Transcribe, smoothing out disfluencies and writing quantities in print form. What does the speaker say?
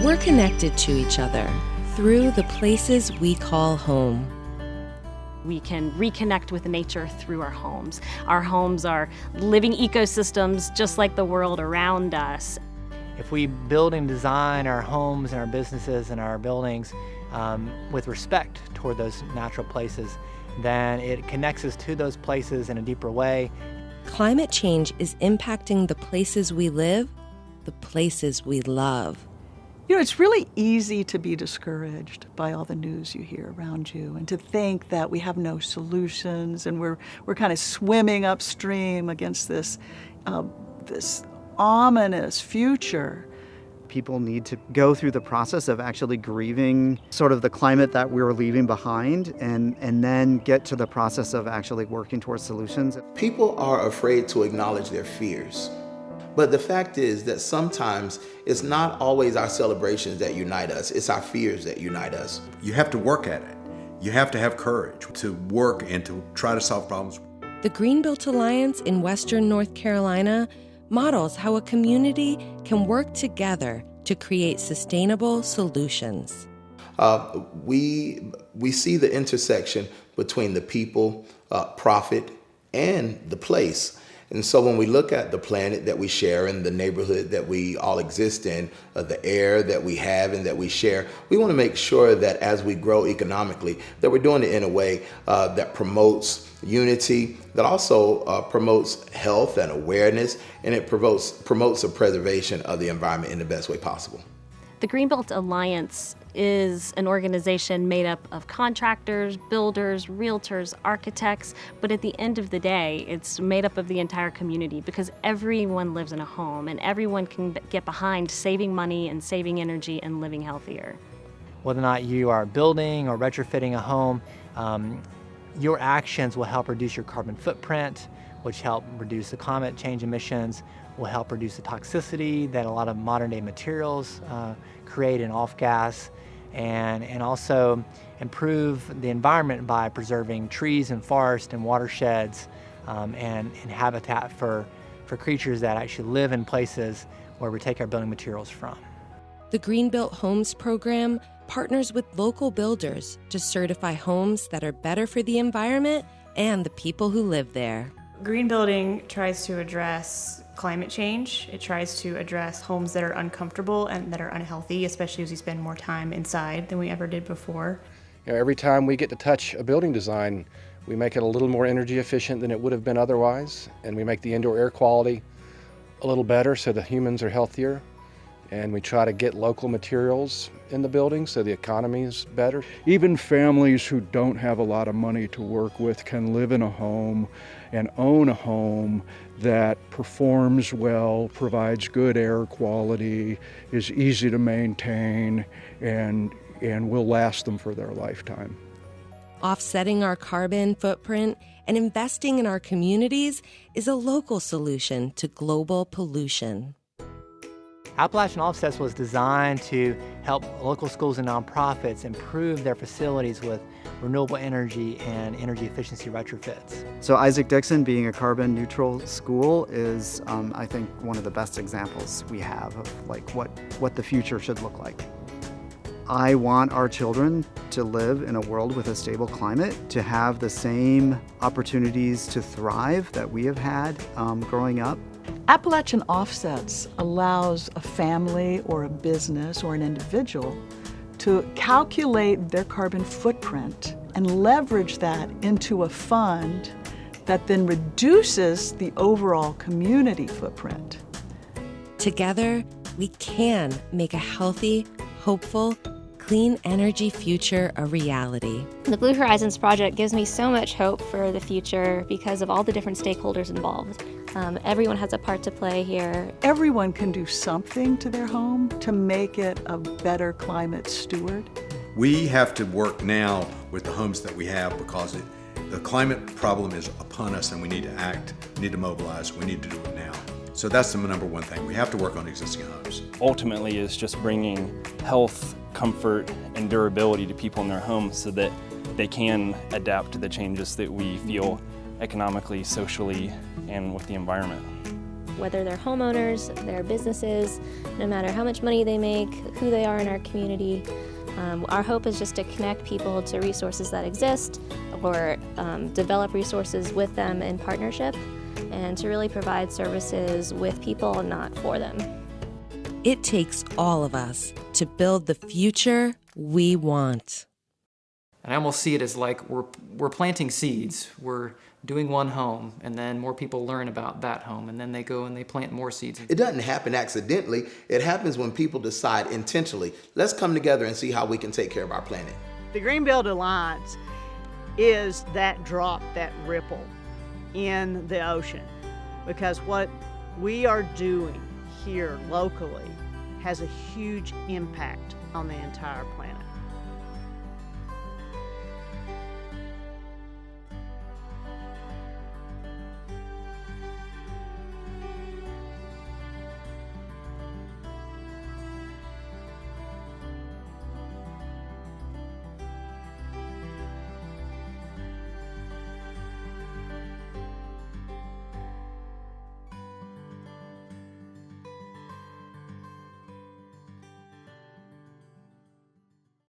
We're connected to each other through the places we call home. We can reconnect with nature through our homes. Our homes are living ecosystems just like the world around us. If we build and design our homes and our businesses and our buildings with respect toward those natural places, then it connects us to those places in a deeper way. Climate change is impacting the places we live, the places we love. You know, it's really easy to be discouraged by all the news you hear around you and to think that we have no solutions and we're kind of swimming upstream against this ominous future. People need to go through the process of actually grieving sort of the climate that we're leaving behind and then get to the process of actually working towards solutions. People are afraid to acknowledge their fears. But the fact is that sometimes it's not always our celebrations that unite us, it's our fears that unite us. You have to work at it. You have to have courage to work and to try to solve problems. The Greenbuilt Alliance in Western North Carolina models how a community can work together to create sustainable solutions. We see the intersection between the people, profit, and the place. And so when we look at the planet that we share and the neighborhood that we all exist in, the air that we have and that we share, we want to make sure that as we grow economically, that we're doing it in a way that promotes unity, that also promotes health and awareness, and it promotes the preservation of the environment in the best way possible. The Greenbuilt Alliance is an organization made up of contractors, builders, realtors, architects, but at the end of the day, it's made up of the entire community because everyone lives in a home and everyone can get behind saving money and saving energy and living healthier. Whether or not you are building or retrofitting a home, your actions will help reduce your carbon footprint, which help reduce the climate change emissions, will help reduce the toxicity that a lot of modern day materials create in off-gas, and also improve the environment by preserving trees and forests and watersheds and habitat for creatures that actually live in places where we take our building materials from. The Greenbuilt Homes program partners with local builders to certify homes that are better for the environment and the people who live there. Green building tries to address climate change. It tries to address homes that are uncomfortable and that are unhealthy, especially as we spend more time inside than we ever did before. You know, every time we get to touch a building design, we make it a little more energy efficient than it would have been otherwise, and we make the indoor air quality a little better so the humans are healthier, and we try to get local materials in the building so the economy is better. Even families who don't have a lot of money to work with can live in a home and own a home that performs well, provides good air quality, is easy to maintain, and will last them for their lifetime. Offsetting our carbon footprint and investing in our communities is a local solution to global pollution. Appalachian Offsets was designed to help local schools and nonprofits improve their facilities with renewable energy and energy efficiency retrofits. So Isaac Dixon being a carbon neutral school is, I think, one of the best examples we have of like what the future should look like. I want our children to live in a world with a stable climate, to have the same opportunities to thrive that we have had growing up. Appalachian Offsets allows a family or a business or an individual to calculate their carbon footprint and leverage that into a fund that then reduces the overall community footprint. Together, we can make a healthy, hopeful, clean energy future a reality. The Blue Horizons project gives me so much hope for the future because of all the different stakeholders involved. Everyone has a part to play here. Everyone can do something to their home to make it a better climate steward. We have to work now with the homes that we have because the climate problem is upon us and we need to act, we need to mobilize, we need to do it now. So that's the number one thing. We have to work on existing homes. Ultimately, is just bringing health, comfort, and durability to people in their homes so that they can adapt to the changes that we feel economically, socially, and with the environment. whether they're homeowners, their businesses, no matter how much money they make, who they are in our community. Our hope is just to connect people to resources that exist or develop resources with them in partnership and to really provide services with people, not for them. It takes all of us to build the future we want. And I almost see it as like we're planting seeds. We're doing one home, and then more people learn about that home, and then they go and they plant more seeds. It doesn't happen accidentally. It happens when people decide intentionally, let's come together and see how we can take care of our planet. The Greenbelt Alliance is that drop, that ripple in the ocean, because what we are doing here locally has a huge impact on the entire planet.